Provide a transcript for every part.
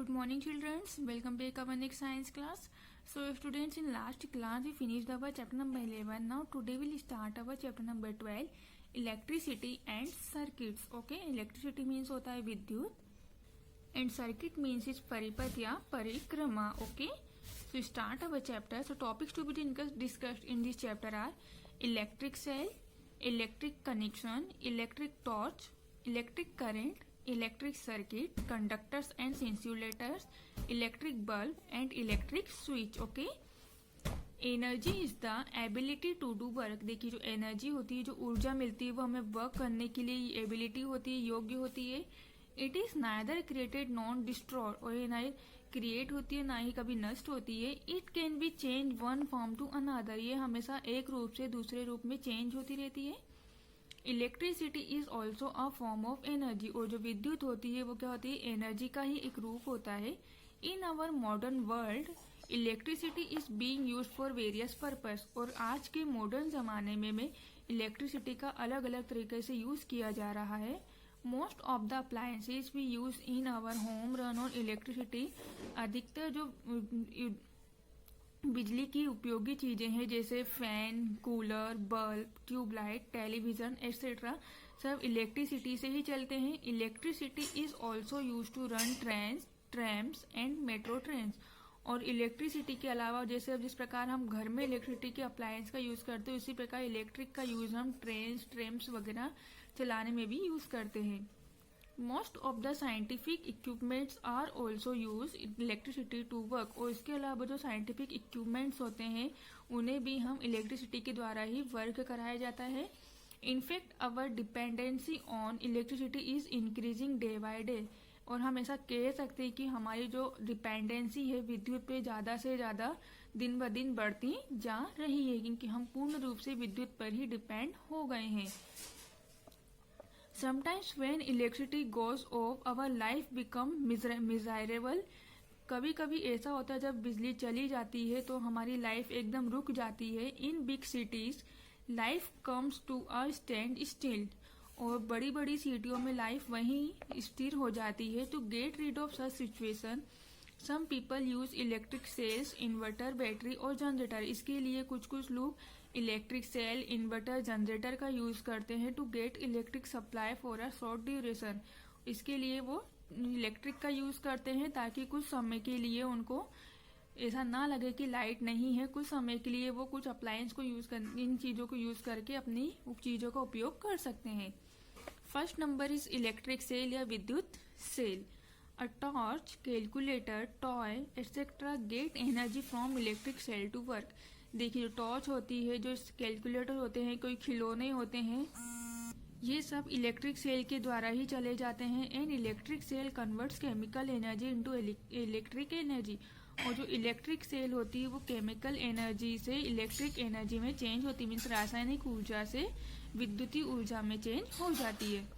Good morning, children. Welcome back our next science class. So, students, in last class we finished our chapter number 11. Now, today we'll start our chapter number 12, electricity and circuits. Okay, electricity means होता है विद्युत, and circuit means is परिपथ या परिक्रमा. Okay, so start our chapter. So, topics to be discussed in this chapter are electric cell, electric connection, electric torch, electric current, electric circuit, conductors and insulators, electric bulb and electric switch. Okay, energy is the ability to do work. देखिए, जो energy होती है, जो ऊर्जा मिलती है, वो हमें वर्क करने के लिए एबिलिटी होती है, योग्य होती है. It is neither created non destroy, और ये ना क्रिएट होती है ना ही कभी नष्ट होती है. It can be change one form to another, ये हमेशा एक रूप से दूसरे रूप में चेंज होती रहती है. Electricity is also a form of energy, और जो विद्युत होती है वो क्या होती है, एनर्जी का ही एक रूप होता है. In our modern world electricity is being used for various purpose, और आज के मॉडर्न जमाने में इलेक्ट्रिसिटी का अलग अलग तरीके से यूज किया जा रहा है. Most of the appliances we use in our home run on electricity. अधिकतर जो बिजली की उपयोगी चीजें हैं, जैसे fan, cooler, bulb, tubelight, television etcetera, सब इलेक्ट्रिसिटी से ही चलते हैं. Electricity is also use to run trains, trams and metro trains. और इलेक्ट्रिसिटी के अलावा जैसे जिस प्रकार हम घर में इलेक्ट्रिसिटी के अप्लायंस का यूज करते हैं, उसी प्रकार इलेक्ट्रिक का यूज हम ट्रेन्स, ट्रैम्स वगैरह चलाने में भी यूज करते हैं. Most of the scientific equipments are also use electricity to work, और इसके अलावा जो साइंटिफिक इक्विपमेंट्स होते हैं उन्हें भी हम इलेक्ट्रिसिटी के द्वारा ही वर्क कराया जाता है. In fact our dependency on electricity is increasing day by day, और हम ऐसा कह सकते हैं कि हमारी जो डिपेंडेंसी है विद्युत पे ज़्यादा से ज़्यादा दिन ब दिन बढ़ती जा रही है, क्योंकि हम पूर्ण रूप से विद्युत पर ही डिपेंड हो गए हैं. Sometimes when electricity goes off, our life become miserable. कभी कभी ऐसा होता है जब बिजली चली जाती है तो हमारी लाइफ एकदम रुक जाती है. In big cities life comes to a standstill, और बड़ी बड़ी सिटियों में लाइफ वहीं स्थिर हो जाती है. To get rid of such situation some people use electric cells, inverter, battery और जनरेटर. इसके लिए कुछ लोग इलेक्ट्रिक सेल, इन्वर्टर, जनरेटर का यूज करते हैं to get electric supply for a short duration. इसके लिए वो इलेक्ट्रिक का यूज करते हैं ताकि कुछ समय के लिए उनको ऐसा ना लगे कि लाइट नहीं है. कुछ समय के लिए वो कुछ अप्लायंस को यूज कर, इन चीजों को यूज करके अपनी चीजों का उपयोग कर सकते हैं. First number is electric cell या विद्युत cell. A torch, calculator, toy, etc. get energy from electric cell to work. देखिए, जो टॉर्च होती है, जो कैलकुलेटर होते हैं, कोई खिलौने होते हैं, ये सब इलेक्ट्रिक सेल के द्वारा ही चले जाते हैं. And electric cell converts chemical energy into electric energy, और जो इलेक्ट्रिक सेल होती है वो केमिकल एनर्जी से इलेक्ट्रिक एनर्जी में चेंज होती है, मीन्स रासायनिक ऊर्जा से विद्युतीय ऊर्जा में चेंज हो जाती है.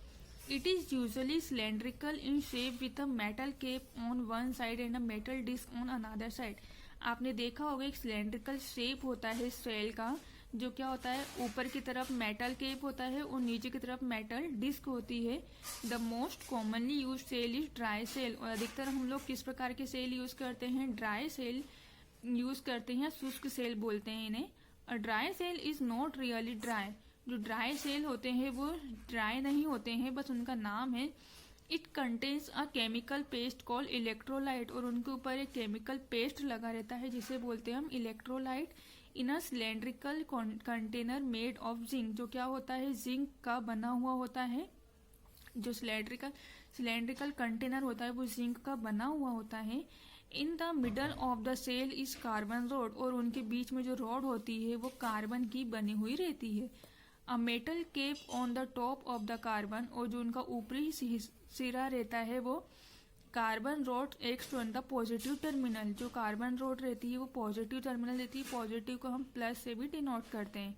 It is usually cylindrical in shape with a metal cap on one side and a metal disc on another side. आपने देखा होगा एक सिलेंड्रिकल शेप होता है सेल का, जो क्या होता है, ऊपर की तरफ मेटल केप होता है और नीचे की तरफ मेटल डिस्क होती है. The most commonly use cell is dry cell, और अधिकतर हम लोग किस प्रकार के सेल यूज करते हैं, ड्राई सेल यूज करते हैं, शुष्क सेल बोलते हैं इन्हें. A dry cell is not really dry. जो ड्राई सेल होते हैं वो ड्राई नहीं होते हैं, बस उनका नाम है. It contains a chemical paste called electrolyte, और उनके ऊपर एक केमिकल पेस्ट लगा रहता है जिसे बोलते हैं हम electrolyte. In a cylindrical container made of zinc, जो क्या होता है, जिंक का बना हुआ होता है. जो सिलेंड्रिकल कंटेनर होता है वो जिंक का बना हुआ होता है. In the middle of the cell is carbon rod, और उनके बीच में जो रॉड होती है वो कार्बन की बनी हुई रहती है. A metal cap on the top of the carbon, और जो उनका ऊपरी सिरा रहता है वो carbon rod acts on the positive terminal. जो कार्बन रॉड रहती है वो पॉजिटिव टर्मिनल देती है, पॉजिटिव को हम प्लस से भी डिनोट करते हैं.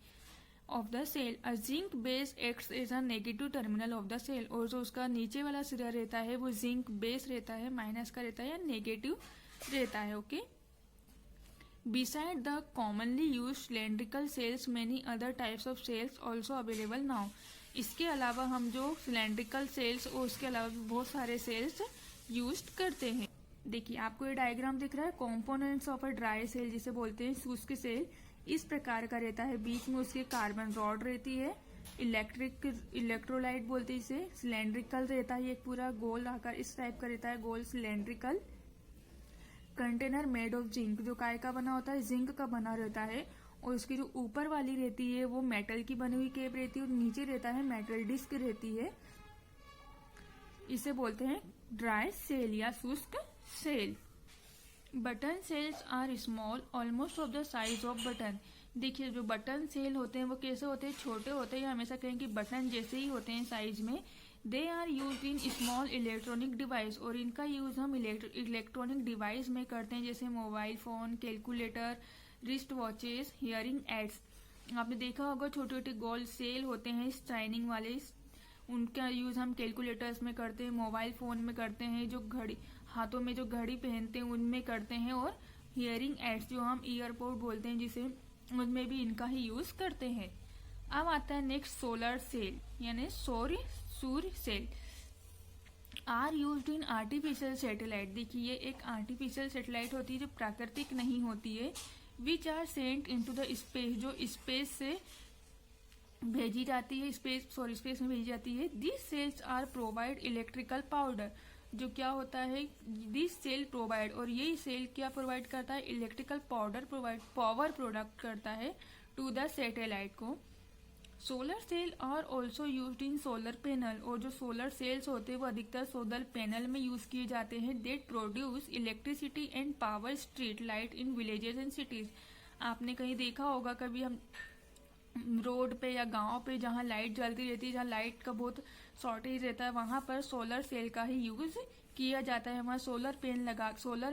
Of the cell a zinc base acts is a negative terminal of the cell, और जो उसका नीचे वाला सिरा रहता है वो जिंक बेस रहता है, माइनस का रहता है या नेगेटिव रहता है. Okay. Beside the commonly used cylindrical cells, many other types of cells also available now. इसके अलावा हम जो सिलेंड्रिकल सेल्स और उसके अलावा भी बहुत सारे सेल्स यूज करते हैं. देखिए आपको ये डायग्राम दिख रहा है, components of a dry cell जिसे बोलते हैं शुष्क सेल, इस प्रकार का रहता है। बीच में उसके कार्बन रॉड रहती है, इलेक्ट्रोलाइट बोलते हैं इसे, सिलेंड्रिकल रहता है, एक पूरा गोल आकार इस टाइप का रहता है, गोल cylindrical. Container made of zinc, जो काय का बना होता है, जिंक का बना रहता है। और उसकी जो ऊपर वाली रहती है वो मेटल की बनी हुई केप रहती है, और नीचे रहता है मेटल डिस्क रहती है। इसे बोलते हैं ड्राई सेल या शुष्क cell. Button cells are small, almost of the size of button. देखिए जो बटन सेल होते हैं वो कैसे होते हैं, छोटे होते हैं, हमेशा कहें कि बटन जैसे ही होते हैं साइज में। They are use in small electronic device, और इनका यूज हम इलेक्ट्रॉनिक डिवाइस में करते हैं, जैसे mobile phone, calculator, wrist watches, hearing aids. आपने देखा होगा छोटे छोटे गोल सेल होते हैं शाइनिंग वाले, उनका यूज हम कैलकुलेटर्स में करते हैं, मोबाइल फोन में करते हैं, जो घड़ी हाथों में जो घड़ी पहनते हैं उनमें करते हैं, और हियरिंग एड्स जो हम ईयरपोर्ट बोलते हैं जिसे, उनमें भी इनका ही यूज करते हैं। अब आता है नेक्स्ट सोलर सेल यानी सूर्य cell. Are used in artificial satellite. देखिए ये एक आर्टिफिशियल सैटेलाइट होती है जो प्राकृतिक नहीं होती है। Which are sent into the space, जो स्पेस से भेजी जाती है, स्पेस में भेजी जाती है। This cells are provide electrical powder, जो क्या होता है, दिस सेल प्रोवाइड, और ये सेल क्या प्रोवाइड करता है, इलेक्ट्रिकल पाउडर पावर प्रोडक्ट करता है टू द सैटेलाइट को। Solar cell are also used in solar panel, और जो सोलर सेल्स होते हैं वो अधिकतर सोलर पैनल में यूज किए जाते हैं। That produce electricity and power street light in villages and cities. आपने कहीं देखा होगा कभी, हम रोड पे या गांव पे जहाँ लाइट जलती रहती है, जहाँ लाइट का बहुत शॉर्टेज रहता है, वहां पर सोलर सेल का ही यूज किया जाता है। वहाँ सोलर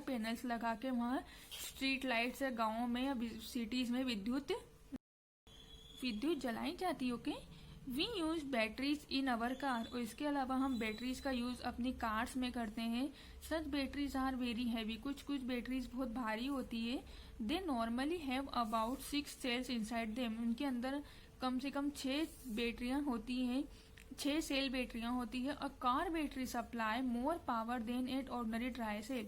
पैनल्स लगा के वहाँ स्ट्रीट लाइट्स या गाँवों में या सिटीज में विद्युत जलाई जाती है। Okay, we use batteries in our car, और इसके अलावा हम बैटरीज का यूज अपनी कार्स में करते हैं। Such batteries are very heavy, कुछ बैटरीज बहुत भारी होती है। They normally have about 6 cells inside them, उनके अंदर कम से कम 6 बैटरियां होती हैं, 6 सेल बैटरियां होती है। A car battery supply more power than an ordinary dry cell,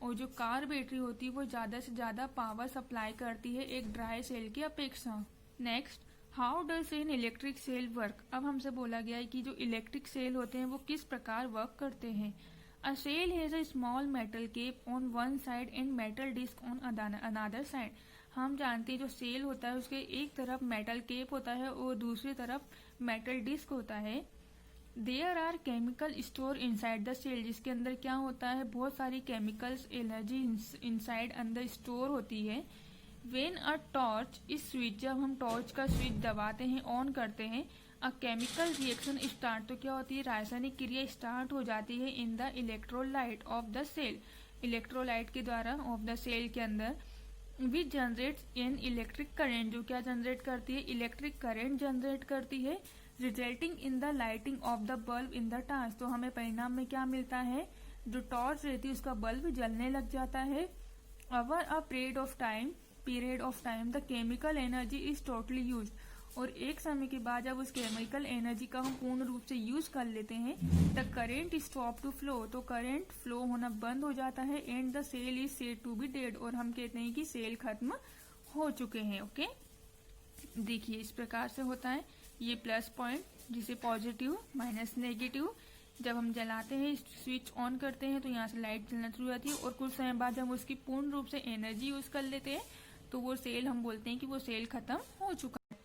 और जो कार बैटरी होती है वो ज्यादा से ज्यादा पावर सप्लाई करती है एक ड्राई सेल की अपेक्षा। Next, how does an electric cell work. अब हमसे बोला गया है कि जो इलेक्ट्रिक सेल होते हैं वो किस प्रकार वर्क करते हैं। A cell has a small metal cap on one side and metal disc on another side. हम जानते हैं जो सेल होता है उसके एक तरफ मेटल केप होता है और दूसरी तरफ मेटल डिस्क होता है। There are chemical store inside the cell, जिसके अंदर क्या होता है, बहुत सारी केमिकल्स एनर्जी इनसाइड अंदर स्टोर होती है। When a torch is switch, जब हम टॉर्च का स्विच दबाते हैं, ऑन करते हैं, अ केमिकल रिएक्शन स्टार्ट, तो क्या होती है, रासायनिक क्रिया स्टार्ट हो जाती है in the electrolyte of the cell, electrolyte के द्वारा ऑफ द सेल के अंदर। Which generates an electric current, जो क्या जनरेट करती है, इलेक्ट्रिक करेंट जनरेट करती है। Resulting in the lighting of the bulb in the task, तो हमें परिणाम में क्या मिलता है, जो टॉर्च रहती है उसका बल्ब जलने लग जाता है। Over a period of time the chemical energy is totally use, और एक समय के बाद जब उस केमिकल एनर्जी का हम पूर्ण रूप से यूज कर लेते हैं, the current stop to flow, तो करेंट फ्लो होना बंद हो जाता है। And the cell is said to be dead, और हम कहते हैं कि सेल खत्म हो चुके हैं। ओके, देखिए इस प्रकार से होता है ये प्लस पॉइंट, जिसे पॉजिटिव माइनस नेगेटिव। जब हम जलाते हैं, स्विच ऑन करते हैं, तो यहाँ से लाइट जलना शुरू हो जाती है, और कुछ समय बाद जब उसकी पूर्ण रूप से एनर्जी यूज कर लेते हैं तो वो सेल, हम बोलते हैं कि वो सेल खत्म हो चुका है।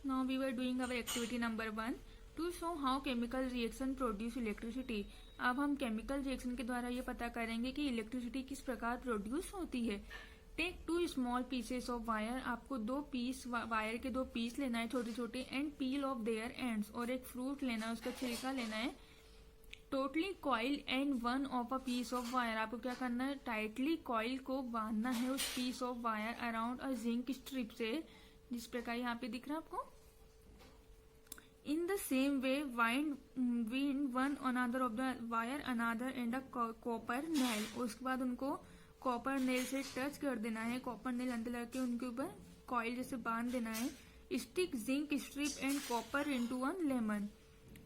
Now we were doing our activity number 1 to show how chemical reaction produce electricity. अब हम केमिकल रिएक्शन के द्वारा ये पता करेंगे कि इलेक्ट्रिसिटी किस प्रकार प्रोड्यूस होती है। Take 2 small pieces of wire, आपको 2 पीस वायर के 2 पीस लेना है छोटे छोटे, and peel off their ends, और एक फ्रूट लेना है, उसका छिलका लेना है। Totally coil and one of a piece of wire, आपको क्या करना है, टाइटली कॉइल को बांधना है उस piece of wire around a zinc strip से, जिस प्रकार यहाँ पे दिख रहा है आपको। In the same way wind one another of the wire another end a copper nail, उसके बाद उनको कॉपर नेल से टच कर देना है, कॉपर नेल अंदर लगा के उनके ऊपर कॉइल जैसे बांध देना है। Stick zinc strip and copper into one lemon.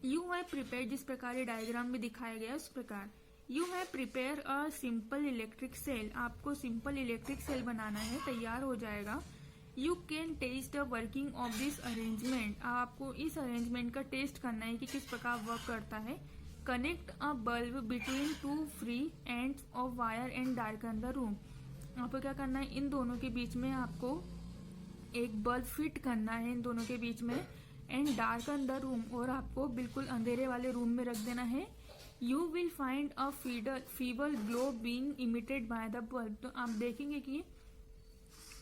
You है प्रिपेयर, जिस प्रकार ये डायग्राम में दिखाया गया उस प्रकार। You have prepare a simple electric cell, आपको सिंपल इलेक्ट्रिक सेल बनाना है, तैयार हो जाएगा। You can test the working of this arrangement, आपको इस अरेंजमेंट का टेस्ट करना है कि किस प्रकार वर्क करता है। Connect a bulb between two free ends of wire and darken the room, आपको क्या करना है, इन दोनों के बीच में आपको एक बल्ब फिट करना है, इन दोनों के बीच में, एंड डार्कन द रूम, और आपको बिल्कुल अंधेरे वाले रूम में रख देना है। You will find a feeble glow being emitted by the bulb, तो आप देखेंगे कि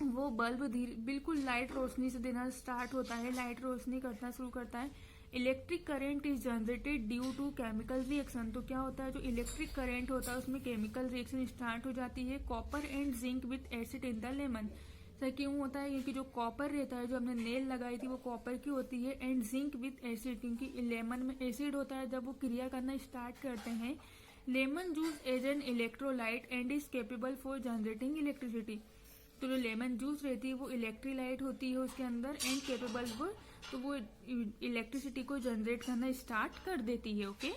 वो बल्ब धीरे बिल्कुल लाइट रोशनी से देना स्टार्ट होता है, लाइट रोशनी करना शुरू करता है। Electric current is generated due to chemical reaction, तो क्या होता है, जो इलेक्ट्रिक करेंट होता है उसमें केमिकल रिएक्शन स्टार्ट हो जाती है। Copper and zinc with acid in the lemon, sir क्यों होता है, क्योंकि जो कॉपर रहता है, जो हमने नेल लगाई थी वो कॉपर की होती है, एंड जिंक विथ एसिड, क्योंकि लेमन में एसिड होता है। जब वो क्रिया करना स्टार्ट करते हैं, lemon juice as an electrolyte and is capable for generating electricity, तो जो लेमन जूस रहती है वो इलेक्ट्रोलाइट होती है उसके अंदर, एंड केपेबल वो, तो वो इलेक्ट्रिसिटी को जनरेट करना स्टार्ट कर देती है। Okay,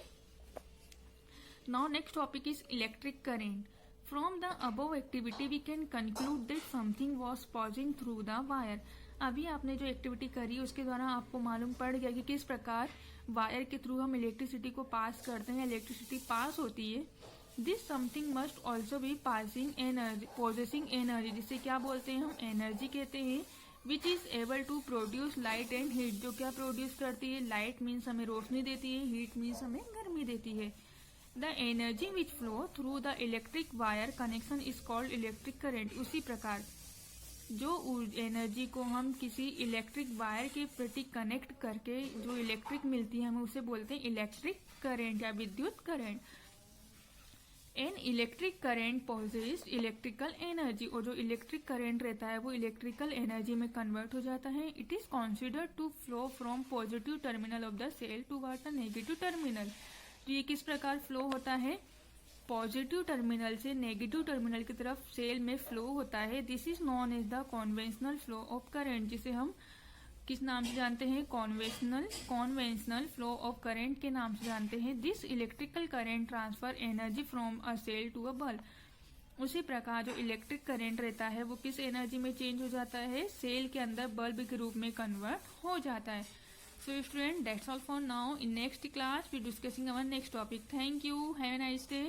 now next topic is electric current. From the above activity we can conclude that something was passing through the wire, अभी आपने जो एक्टिविटी करी उसके द्वारा आपको मालूम पड़ गया कि किस प्रकार वायर के थ्रू हम इलेक्ट्रिसिटी को पास करते हैं, इलेक्ट्रिसिटी पास होती है। This something must also be passing energy, possessing energy, जिसे क्या बोलते हैं हम, एनर्जी कहते हैं। Which is able to produce light and heat, जो क्या प्रोड्यूस करती है, लाइट मीन्स हमें रोशनी देती है, हीट मीन्स हमें गर्मी देती है। The energy which flow through the electric wire connection is called electric current, उसी प्रकार जो एनर्जी को हम किसी इलेक्ट्रिक वायर के प्रति कनेक्ट करके जो इलेक्ट्रिक मिलती है हमें उसे बोलते हैं इलेक्ट्रिक करेंट या विद्युत current. An electric current possess electrical energy, और जो इलेक्ट्रिक करेंट रहता है वो इलेक्ट्रिकल एनर्जी में कन्वर्ट हो जाता है। It is considered to flow from positive terminal of the cell toward the negative terminal, तो ये किस प्रकार फ्लो होता है, पॉजिटिव टर्मिनल से नेगेटिव टर्मिनल की तरफ सेल में फ्लो होता है। This is known as the conventional flow of current, जिसे हम किस नाम से जानते हैं, कॉन्वेंशनल फ्लो ऑफ करेंट के नाम से जानते हैं। This electrical current transfer energy from a cell to a bulb, उसी प्रकार जो इलेक्ट्रिक करंट रहता है वो किस एनर्जी में चेंज हो जाता है, सेल के अंदर बल्ब के रूप में कन्वर्ट हो जाता है। So student, that's all for now. In next class we discussing our next topic. Thank you, have a nice day.